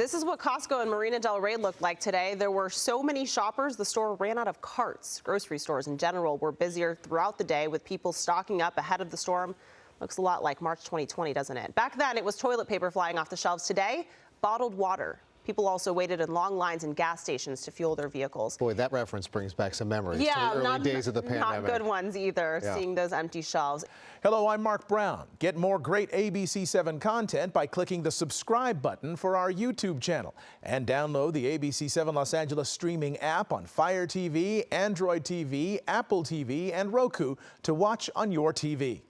This is what Costco in Marina del Rey looked like today. There were so many shoppers, the store ran out of carts. Grocery stores in general were busier throughout the day with people stocking up ahead of the storm. Looks a lot like March 2020, doesn't it? Back then, it was toilet paper flying off the shelves. Today, bottled water. People also waited in long lines in gas stations to fuel their vehicles. Boy, that reference brings back some memories Yeah, to the early days of the pandemic. Not good ones either, Yeah. seeing those empty shelves. Hello, I'm Mark Brown. Get more great ABC7 content by clicking the subscribe button for our YouTube channel. And download the ABC7 Los Angeles streaming app on Fire TV, Android TV, Apple TV, and Roku to watch on your TV.